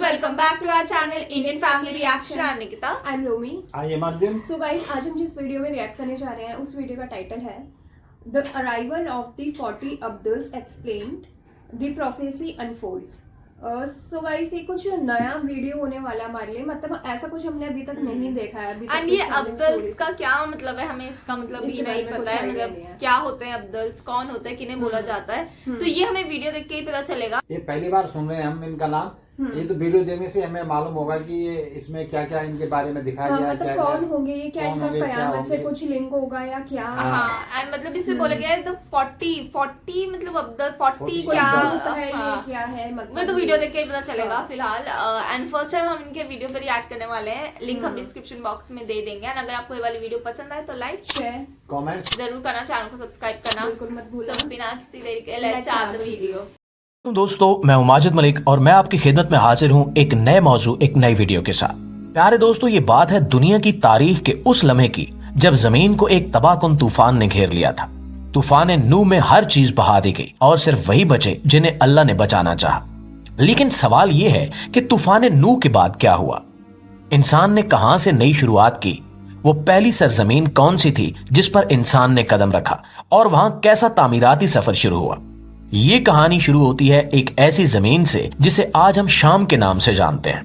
welcome back to our channel Indian Family Reaction. I'm Nikita. I'm Romi. I am Arjun. So guys, आज हम जिस video में react करने जा रहे हैं उस वीडियो का टाइटल है The Arrival of the 40 Abduls Explained, The Prophecy Unfolds. So guys, ये कुछ नया वीडियो होने वाला है हमारे लिए, मतलब ऐसा कुछ हमने अभी तक नहीं देखा है अभी तक. And ये अब्दुल्स का क्या मतलब है, हमें इसका मतलब भी नहीं पता है, मतलब क्या होते हैं अब्दुल्स, कौन होते हैं, किन्हें बोला जाता है, तो ये हमें वीडियो देख के ही पता चलेगा. ये पहली बार सुन रहे हैं हम इनका नाम. ये तो वीडियो देखने से हमें मालूम होगा कि ये इसमें क्या क्या इनके बारे में दिखाया गया है, मतलब क्या कौन होंगे, ये क्या इनका कयामत से कुछ लिंक होगा या क्या. हाँ, एंड मतलब इसमें बोला गया है द 40 मतलब अब्दुल 40 क्या है, ये क्या है, मतलब वो तो वीडियो देख के ही पता चलेगा फिलहाल. एंड फर्स्ट टाइम हम इनके वीडियो पे रिएक्ट करने वाले हैं. लिंक हम डिस्क्रिप्शन बॉक्स में दे देंगे. एंड अगर आपको ये वाली वीडियो पसंद आए तो लाइक शेयर कमेंट्स जरूर करना, चैनल को सब्सक्राइब करना बिल्कुल मत भूलना. सब बिना किसी देरी के लेट्स स्टार्ट द वीडियो. दोस्तों, मैं हूं माजिद मलिक और मैं आपकी खिदमत में हाजिर हूं एक नए मौजू, एक नई वीडियो के साथ. प्यारे दोस्तों, ये बात है दुनिया की तारीख के उस लम्हे की जब जमीन को एक तबाहकुन तूफान ने घेर लिया था. तूफान नू में हर चीज बहा दी गई और सिर्फ वही बचे जिन्हें अल्लाह ने बचाना चाहा. लेकिन सवाल यह है कि तूफान नू के बाद क्या हुआ? इंसान ने कहां से नई शुरुआत की? वो पहली सरजमीन कौन सी थी जिस पर इंसान ने कदम रखा और वहां कैसा तामीराती सफर शुरू हुआ? ये कहानी शुरू होती है एक ऐसी जमीन से जिसे आज हम शाम के नाम से जानते हैं.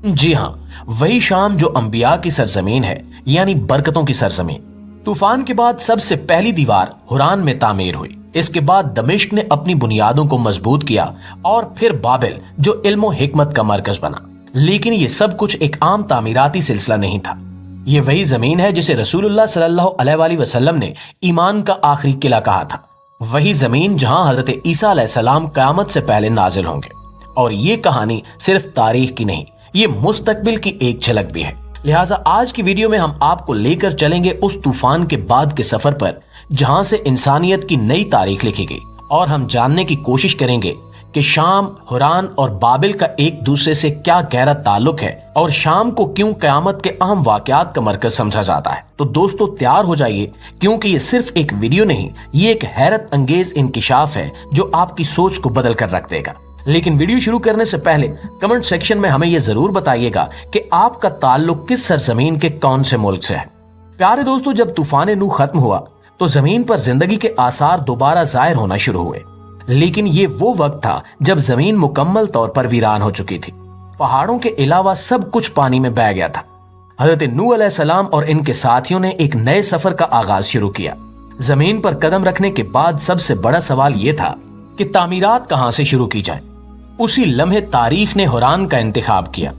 जी हां, वही शाम जो अंबिया की सरजमीन है, यानी बरकतों की सरजमीन. तूफान के बाद सबसे पहली दीवार हुरान में तामीर हुई. इसके बाद दमिश्क ने अपनी बुनियादों को मजबूत किया और फिर बाबिल जो इल्म हिकमत का मरकज बना. लेकिन ये सब कुछ एक आम तामीराती सिलसिला नहीं था. ये वही जमीन है जिसे रसूलुल्लाह सल्लल्लाहु अलैहि वसल्लम ने ईमान का आखिरी किला कहा था. वही जमीन जहां हजरत ईसा अलैहिस्सलाम क़यामत से पहले नाजिल होंगे. और ये कहानी सिर्फ तारीख की नहीं, ये मुस्तकबिल की एक झलक भी है. लिहाजा आज की वीडियो में हम आपको लेकर चलेंगे उस तूफान के बाद के सफर पर जहां से इंसानियत की नई तारीख लिखी गई. और हम जानने की कोशिश करेंगे कि शाम, हुरान और बाबिल का एक दूसरे से क्या गहरा ताल्लुक है और शाम को क्यों क़यामत के अहम वाक़यात का मरकज समझा जाता है. तो दोस्तों तैयार हो जाइए, क्योंकि ये सिर्फ एक वीडियो नहीं, ये एक हैरत अंगेज इंकिशाफ है जो आपकी सोच को बदल कर रख देगा. लेकिन वीडियो शुरू करने से पहले कमेंट सेक्शन में हमें यह जरूर बताइएगा कि आपका ताल्लुक किस सरजमीन के कौन से मुल्क से है. प्यारे दोस्तों, जब तूफान नू खत्म हुआ तो जमीन पर जिंदगी के आसार दोबारा जाहिर होना शुरू हुए. लेकिन ये वो वक्त था जब जमीन मुकम्मल तौर पर वीरान हो चुकी थी. पहाड़ों के अलावा सब कुछ पानी में बह गया था. हजरत नूह अलैहिस्सलाम और इनके साथियों ने एक नए सफर का आगाज शुरू किया. जमीन पर कदम रखने के बाद सबसे बड़ा सवाल यह था कि तामीरात कहां से शुरू की जाए. उसी लम्हे तारीख ने हुरान का इंतखाब किया.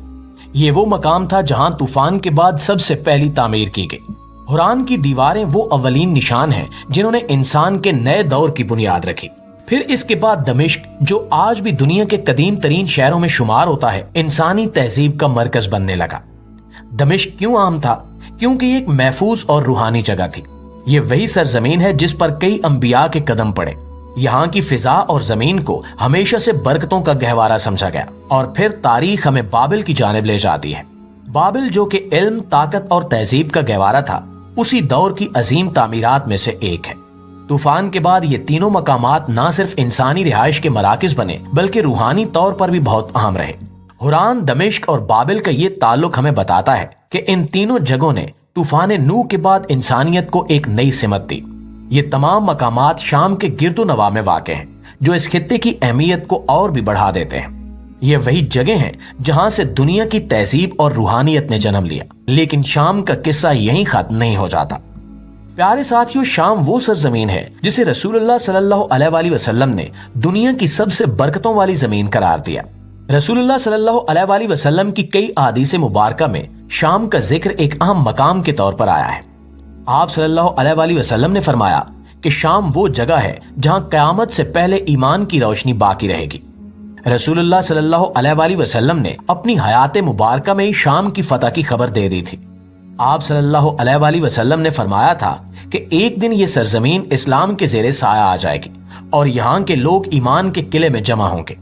ये वो मकाम था जहां तूफान के बाद सबसे पहली तामीर की गई. हुरान की दीवारें वो अवलीन निशान हैं जिन्होंने इंसान के नए दौर की बुनियाद रखी. फिर इसके बाद दमिश्क, जो आज भी दुनिया के कदीम तरीन शहरों में शुमार होता है, इंसानी तहजीब का मरकज बनने लगा. दमिश्क क्यों आम था? क्योंकि ये एक महफूज और रूहानी जगह थी. ये वही सरजमीन है जिस पर कई अंबिया के कदम पड़े. यहाँ की फिजा और जमीन को हमेशा से बरकतों का गहवारा समझा गया. और फिर तारीख हमें बाबिल की जानिब ले जाती है. बाबिल जो कि इल्म, ताकत और तहजीब का गहवारा था, उसी दौर की अजीम तामीरात में से एक है. तूफान के बाद ये तीनों मकामात न सिर्फ इंसानी रिहाइश के मराकिज बने बल्कि रूहानी तौर पर भी बहुत अहम रहे. हुरान, दमिश्क और बाबिल का ये ताल्लुक हमें बताता है कि इन तीनों जगहों ने तूफान नू के बाद इंसानियत को एक नई सिमत दी. ये तमाम मकामात शाम के गिरदो नवा में वाक़ हैं, जो इस खित्ते की अहमियत को और भी बढ़ा देते हैं. ये वही जगह हैं जहां से दुनिया की तहजीब और रूहानियत ने जन्म लिया. लेकिन शाम का किस्सा यहीं खत्म नहीं हो जाता. प्यारे साथियों, शाम वो सरजमीन है जिसे रसूलुल्लाह सल्लल्लाहु अलैहि वसल्लम ने दुनिया की सबसे बरकतों वाली जमीन करार दिया. रसूलुल्लाह सल्लल्लाहु अलैहि वसल्लम की कई अहादीसे मुबारका में शाम का जिक्र एक अहम मकाम के तौर पर आया है. आप सल्लल्लाहु अलैहि वसल्लम ने फरमाया कि शाम वो जगह है जहां कयामत से पहले ईमान की रोशनी बाकी रहेगी. रसूलुल्लाह सल्लल्लाहु अलैहि वसल्लम ने अपनी हयात मुबारका में शाम की फतह की खबर दे दी थी. आप सल्लल्लाहु अलैहि वसल्लम ने फरमाया था कि एक दिन ये सरजमीन इस्लाम के जेरे साया आ जाएगी और यहाँ के लोग ईमान के किले में जमा होंगे.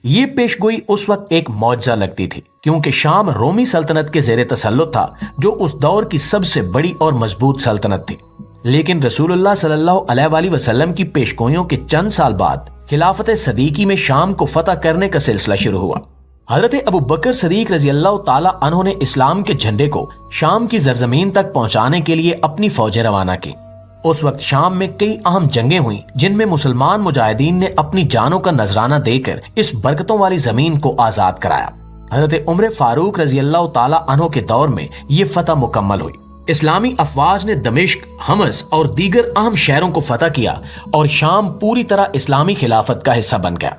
ये पेशगोई उस वक्त एक मौजज़ा लगती थी, क्योंकि शाम रोमी सल्तनत के जेरे तसल्लुत था, जो उस दौर की सबसे बड़ी और मजबूत सल्तनत थी. लेकिन रसूलुल्लाह सल्लल्लाहु अलैहि वसल्लम की पेशगोइयों के चंद साल बाद खिलाफत सदीकी में शाम को फतह करने का सिलसिला शुरू हुआ حضرت ابو بکر صدیق رضی اللہ تعالی عنہ نے اسلام کے جھنڈے کو شام کی زرزمین تک پہنچانے کے لیے اپنی فوجیں روانہ کی۔ اس وقت شام میں کئی اہم جنگیں ہوئیں جن میں مسلمان مجاہدین نے اپنی جانوں کا نذرانہ دے کر اس برکتوں والی زمین کو آزاد کرایا۔ حضرت عمر فاروق رضی اللہ تعالی عنہ کے دور میں یہ فتح مکمل ہوئی۔ اسلامی افواج نے دمشق، حمص اور دیگر اہم شہروں کو فتح کیا اور شام پوری طرح اسلامی خلافت کا حصہ بن گیا۔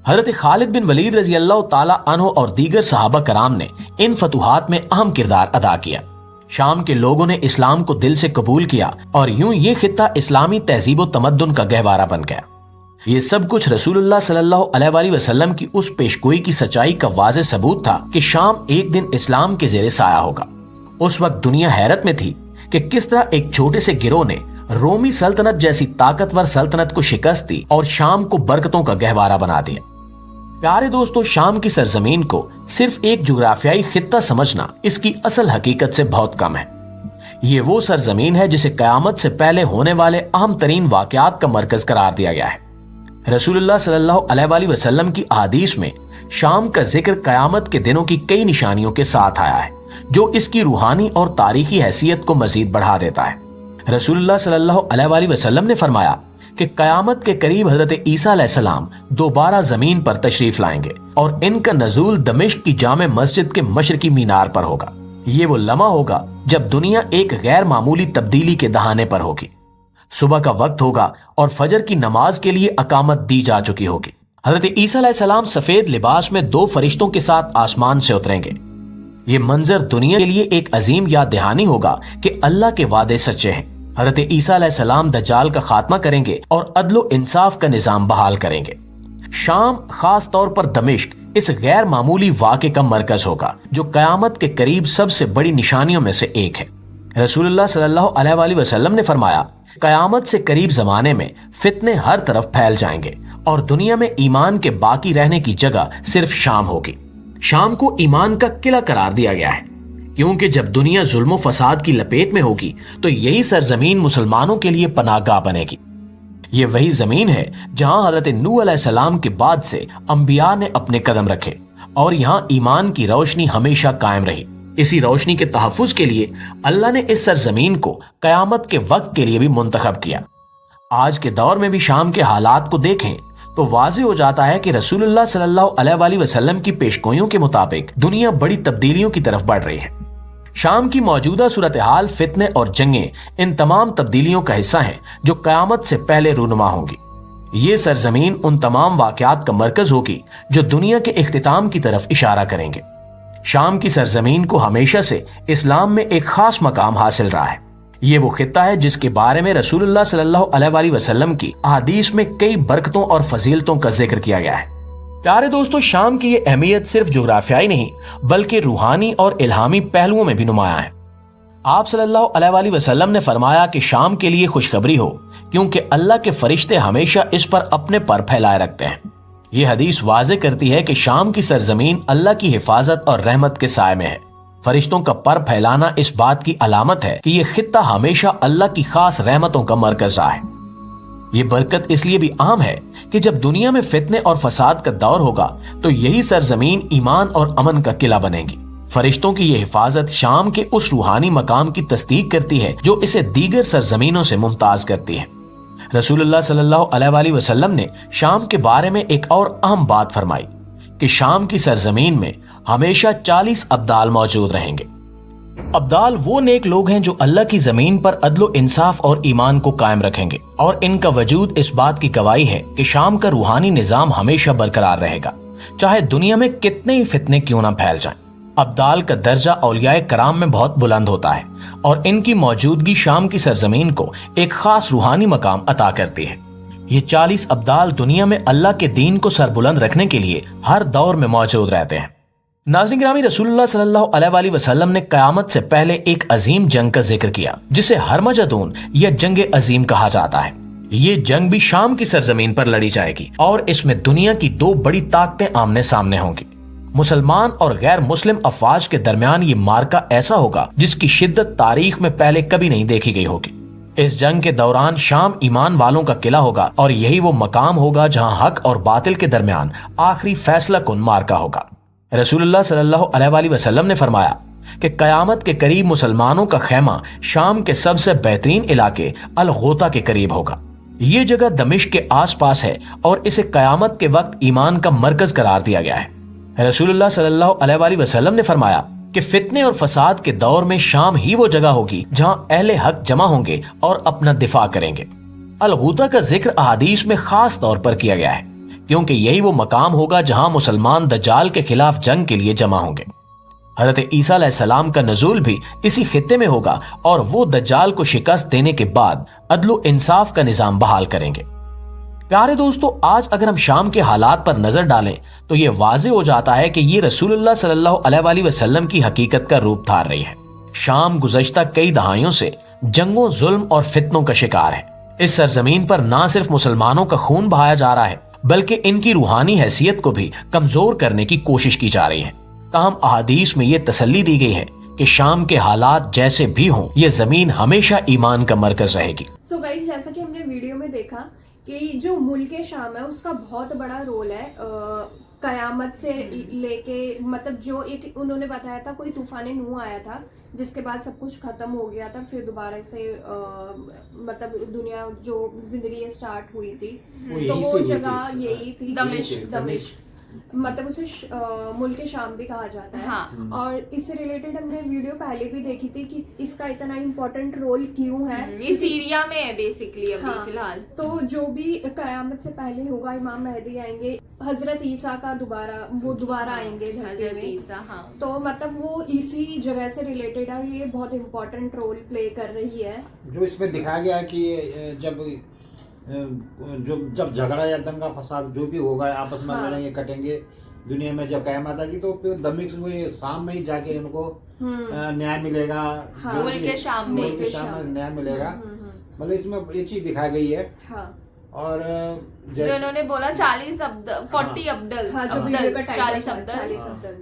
حضرت خالد بن ولید رضی اللہ تعالی عنہ اور دیگر صحابہ کرام نے ان فتوحات میں اہم کردار ادا کیا۔ شام کے لوگوں نے اسلام کو دل سے قبول کیا اور یوں یہ خطہ اسلامی تہذیب و تمدن کا گہوارہ بن گیا۔ یہ سب کچھ رسول اللہ صلی اللہ علیہ وآلہ وسلم کی اس پیشگوئی کی سچائی کا واضح ثبوت تھا کہ شام ایک دن اسلام کے زیر سایہ ہوگا۔ اس وقت دنیا حیرت میں تھی کہ کس طرح ایک چھوٹے سے گروہ نے رومی سلطنت جیسی طاقتور سلطنت کو شکست دی اور شام کو برکتوں کا گہوارہ بنا دیا۔ پیارے دوستو، شام کی سرزمین کو صرف ایک جغرافیائی خطہ سمجھنا اس کی اصل حقیقت سے بہت کم ہے۔ یہ وہ سرزمین ہے جسے قیامت سے پہلے ہونے والے اہم ترین واقعات کا مرکز قرار دیا گیا ہے۔ رسول اللہ صلی اللہ علیہ وآلہ وسلم کی احادیث میں شام کا ذکر قیامت کے دنوں کی کئی نشانیوں کے ساتھ آیا ہے جو اس کی روحانی اور تاریخی حیثیت کو مزید بڑھا دیتا ہے۔ رسول اللہ صلی اللہ علیہ وآلہ وسلم نے فرمایا کہ قیامت کے قریب حضرت عیسیٰ علیہ السلام دوبارہ زمین پر تشریف لائیں گے اور ان کا نزول دمشق کی جامع مسجد کے مشرقی مینار پر ہوگا۔ یہ وہ لمحہ ہوگا جب دنیا ایک غیر معمولی تبدیلی کے دہانے پر ہوگی۔ صبح کا وقت ہوگا اور فجر کی نماز کے لیے اقامت دی جا چکی ہوگی۔ حضرت عیسیٰ علیہ السلام سفید لباس میں 2 فرشتوں کے ساتھ آسمان سے اتریں گے۔ یہ منظر دنیا کے لیے ایک عظیم یاد دہانی ہوگا کہ اللہ کے وعدے سچے ہیں۔ حضرت عیسیٰ علیہ السلام دجال کا خاتمہ کریں گے اور عدل و انصاف کا نظام بحال کریں گے۔ شام، خاص طور پر دمشق، اس غیر معمولی واقعے کا مرکز ہوگا جو قیامت کے قریب سب سے بڑی نشانیوں میں سے ایک ہے۔ رسول اللہ صلی اللہ علیہ وآلہ وسلم نے فرمایا، قیامت سے قریب زمانے میں فتنے ہر طرف پھیل جائیں گے اور دنیا میں ایمان کے باقی رہنے کی جگہ صرف شام ہوگی۔ شام کو ایمان کا قلعہ قرار دیا گیا ہے کیونکہ جب دنیا ظلم و فساد کی لپیٹ میں ہوگی تو یہی سرزمین مسلمانوں کے لیے پناہ گاہ بنے گی۔ یہ وہی زمین ہے جہاں حضرت نوح علیہ السلام کے بعد سے انبیاء نے اپنے قدم رکھے اور یہاں ایمان کی روشنی ہمیشہ قائم رہی۔ اسی روشنی کے تحفظ کے لیے اللہ نے اس سرزمین کو قیامت کے وقت کے لیے بھی منتخب کیا۔ آج کے دور میں بھی شام کے حالات کو دیکھیں تو واضح ہو جاتا ہے کہ رسول اللہ صلی اللہ علیہ وآلہ وسلم کی پیشگوئیوں کے مطابق دنیا بڑی تبدیلیوں کی طرف بڑھ رہی ہے۔ شام کی موجودہ صورتحال، فتنے اور جنگیں ان تمام تبدیلیوں کا حصہ ہیں جو قیامت سے پہلے رونما ہوں گی۔ یہ سرزمین ان تمام واقعات کا مرکز ہوگی جو دنیا کے اختتام کی طرف اشارہ کریں گے۔ شام کی سرزمین کو ہمیشہ سے اسلام میں ایک خاص مقام حاصل رہا ہے۔ یہ وہ خطہ ہے جس کے بارے میں رسول اللہ صلی اللہ علیہ وآلہ وسلم کی احادیث میں کئی برکتوں اور فضیلتوں کا ذکر کیا گیا ہے۔ پیارے دوستو، شام کی یہ اہمیت صرف جغرافیائی نہیں بلکہ روحانی اور الہامی پہلوؤں میں بھی نمایاں ہے۔ آپ صلی اللہ علیہ وآلہ وسلم نے فرمایا کہ شام کے لیے خوشخبری ہو کیونکہ اللہ کے فرشتے ہمیشہ اس پر اپنے پر پھیلائے رکھتے ہیں۔ یہ حدیث واضح کرتی ہے کہ شام کی سرزمین اللہ کی حفاظت اور رحمت کے سائے میں ہے۔ فرشتوں کا پر پھیلانا اس بات کی علامت ہے کہ یہ خطہ ہمیشہ اللہ کی خاص رحمتوں کا مرکز رہا ہے۔ یہ برکت اس لیے بھی عام ہے کہ جب دنیا میں فتنے اور فساد کا دور ہوگا تو یہی سرزمین ایمان اور امن کا قلعہ بنے گی۔ فرشتوں کی یہ حفاظت شام کے اس روحانی مقام کی تصدیق کرتی ہے جو اسے دیگر سرزمینوں سے ممتاز کرتی ہے۔ رسول اللہ صلی اللہ علیہ وآلہ وسلم نے شام کے بارے میں ایک اور اہم بات فرمائی کہ شام کی سرزمین میں ہمیشہ 40 ابدال موجود رہیں گے۔ ابدال وہ نیک لوگ ہیں جو اللہ کی زمین پر عدل و انصاف اور ایمان کو قائم رکھیں گے، اور ان کا وجود اس بات کی گواہی ہے کہ شام کا روحانی نظام ہمیشہ برقرار رہے گا، چاہے دنیا میں کتنے ہی فتنے کیوں نہ پھیل جائیں۔ ابدال کا درجہ اولیاء کرام میں بہت بلند ہوتا ہے اور ان کی موجودگی شام کی سرزمین کو ایک خاص روحانی مقام عطا کرتی ہے۔ یہ 40 ابدال دنیا میں اللہ کے دین کو سربلند رکھنے کے لیے ہر دور میں موجود رہتے ہیں۔ ناظرین گرامی، رسول اللہ صلی اللہ علیہ وآلہ وسلم نے قیامت سے پہلے ایک عظیم جنگ کا ذکر کیا جسے ہرمجدون یا جنگ عظیم کہا جاتا ہے۔ یہ جنگ بھی شام کی سرزمین پر لڑی جائے گی اور اس میں دنیا کی 2 بڑی طاقتیں آمنے سامنے ہوں گی۔ مسلمان اور غیر مسلم افواج کے درمیان یہ مارکا ایسا ہوگا جس کی شدت تاریخ میں پہلے کبھی نہیں دیکھی گئی ہوگی۔ اس جنگ کے دوران شام ایمان والوں کا قلعہ ہوگا اور یہی وہ مقام ہوگا جہاں حق اور باطل کے درمیان آخری فیصلہ کن مارکا ہوگا۔ रसूलुल्लाह सल्लल्लाहु अलैहि वसल्लम ने फरमाया कि कयामत के करीब मुसलमानों का खैमा शाम के सबसे बेहतरीन इलाके अल गोता के करीब होगा। ये जगह दमिश्क के आसपास है और इसे कयामत के वक्त ईमान का मरकज करार दिया गया है। रसूलुल्लाह सल्लल्लाहु अलैहि वसल्लम ने फरमाया कि फितने और फसाद के दौर में शाम ही वो जगह होगी जहां अहले हक जमा होंगे और अपना दिफा करेंगे। अल गूता का जिक्र अहादीस में खास तौर पर किया गया है क्योंकि यही वो मकाम होगा जहां मुसलमान दज्जाल के खिलाफ जंग के लिए जमा होंगे। हजरत ईसा अलैहिस्सलाम का नज़ूल भी इसी खित्ते में होगा और वो दज्जाल को शिकस्त देने के बाद अदलो इंसाफ का निजाम बहाल करेंगे। प्यारे दोस्तों, आज अगर हम शाम के हालात पर नजर डालें तो ये वाज़े हो जाता है कि ये रसूलुल्लाह सल्लल्लाहु अलैहि वसल्लम की हकीकत का रूप धार रही है। शाम गुज़श्ता कई दहाइयों से जंगों, जुल्म और फितनों का शिकार है। इस सरजमीन पर ना सिर्फ मुसलमानों का खून बहाया जा रहा है बल्कि इनकी रूहानी हैसियत को भी कमजोर करने की कोशिश की जा रही है। ताहम अहादीस में ये तसल्ली दी गई है कि शाम के हालात जैसे भी हों, ये जमीन हमेशा ईमान का मरकज रहेगी। सो गाइस, जैसा कि हमने वीडियो में देखा कि जो मुल्क शाम है उसका बहुत बड़ा रोल है कयामत से लेके, मतलब जो एक उन्होंने बताया था कोई तूफान नूह आया था जिसके बाद सब कुछ खत्म हो गया था, फिर दोबारा से मतलब दुनिया जो जिंदगी स्टार्ट हुई थी तो वो जगह यही थी दमिश्क, मतलब उसे मुल्क शाम भी कहा जाता है। हाँ। और इससे रिलेटेड हमने वीडियो पहले भी देखी थी कि इसका इतना इम्पोर्टेंट रोल क्यों है। ये सीरिया में है बेसिकली अभी हाँ, फिलहाल। तो जो भी कयामत से पहले होगा, इमाम मेहदी आएंगे, हजरत ईसा का दोबारा आएंगे धरती हजरत में। ईसा, हाँ। तो मतलब वो इसी जगह से रिलेटेड है, ये बहुत इम्पोर्टेंट रोल प्ले कर रही है। जो इसमें दिखाया गया है कि जब झगड़ा या दंगा फसाद जो भी होगा, आपस में लड़ेंगे कटेंगे, दुनिया में जब कयामत आएगी तो फिर दमिश्क में शाम में ही जाके इनको न्याय मिलेगा। हाँ, मुल्क के शाम में न्याय मिलेगा। मतलब इसमें एक चीज दिखाई गई है। हाँ। और जो इन्होंने बोला 40 अब्दल, हाँ, जो वीडियो का 40 अब्दल।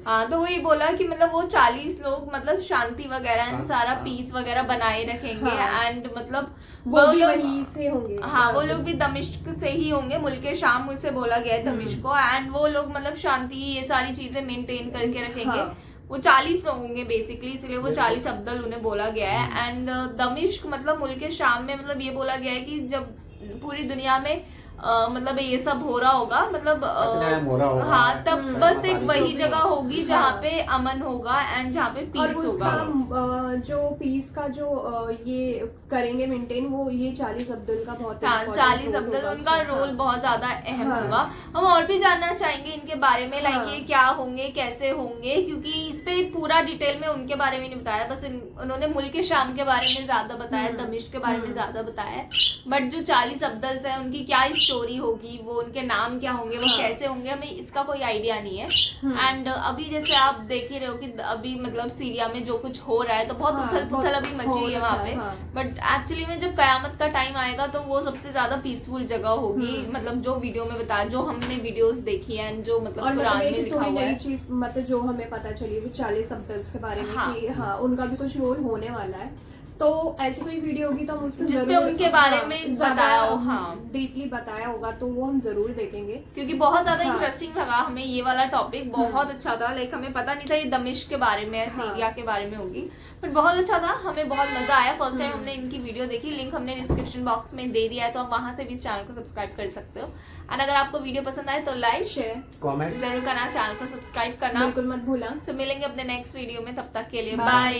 हाँ, तो वही बोला कि मतलब वो 40 लोग मतलब शांति वगैरह सारा पीस वगैरह बनाए रखेंगे। हाँ। एंड मतलब वो भी वहीं से होंगे। हाँ, वो लोग भी दमिश्क से ही होंगे, मुल्क शाम मुझसे बोला गया है दमिश्क को। एंड वो लोग मतलब शांति ये सारी चीजें मेंटेन करके रखेंगे। हाँ। वो 40 लोग होंगे बेसिकली, इसलिए वो 40 अब्दल उन्हें बोला गया है। एंड दमिश्क मतलब मुल्क शाम में मतलब ये बोला गया है कि जब पूरी दुनिया में मतलब ये सब हो रहा होगा, मतलब हो रहा होगा, हाँ, तब बस एक वही जगह होगी जहाँ पे अमन होगा एंड जहाँ पे पीस होगा। जो पीस का जो ये करेंगे मेंटेन, वो ये 40 अब्दुल का बहुत 40 अब्दुल उनका रोल बहुत ज्यादा अहम होगा। हम और भी जानना चाहेंगे इनके बारे में, लाइक ये क्या होंगे, कैसे होंगे, क्योंकि इस पे पूरा डिटेल में उनके बारे में नहीं बताया। बस उन्होंने मुल्क शाम के बारे में ज्यादा बताया, दमिश्क के बारे में ज्यादा बताया। बट जो 40 अब्दल्स हैं उनकी क्या स्टोरी होगी, वो उनके नाम क्या होंगे, वो कैसे होंगे, हमें इसका कोई आइडिया नहीं है। एंड अभी जैसे आप देख ही रहे हो कि अभी मतलब सीरिया में जो कुछ हो रहा है तो बहुत उथल पुथल अभी मची हुई है वहाँ पे। बट एक्चुअली में जब कयामत का टाइम आएगा तो वो सबसे ज्यादा पीसफुल जगह होगी, मतलब जो वीडियो में बताया, जो हमने वीडियोस देखी है, जो मतलब कुरान में लिखा हुआ है। चीज मतलब जो हमें पता चली वो 40 अब्दल्स के बारे में कि हाँ उनका भी कुछ रोल होने वाला है। तो ऐसी कोई वीडियो होगी तो हम उस पर जिसमें उनके बारे में बताया हो, हाँ, डीपली बताया होगा, तो वो हम जरूर देखेंगे क्योंकि बहुत ज्यादा इंटरेस्टिंग लगा हमें ये वाला टॉपिक। बहुत अच्छा था, लाइक हमें पता नहीं था ये दमिश्क के बारे में, सीरिया के बारे में होगी, बट बहुत अच्छा था, हमें बहुत मजा आया। फर्स्ट टाइम हमने इनकी वीडियो देखी, लिंक हमने डिस्क्रिप्शन बॉक्स में दे दिया है, तो आप वहां से भी इस चैनल को सब्सक्राइब कर सकते हो। और अगर आपको वीडियो पसंद आए तो लाइक, शेयर, कमेंट जरूर करना, चैनल को सब्सक्राइब करना बिल्कुल मत भूलना। तो मिलेंगे अपने नेक्स्ट वीडियो में, तब तक के लिए बाय।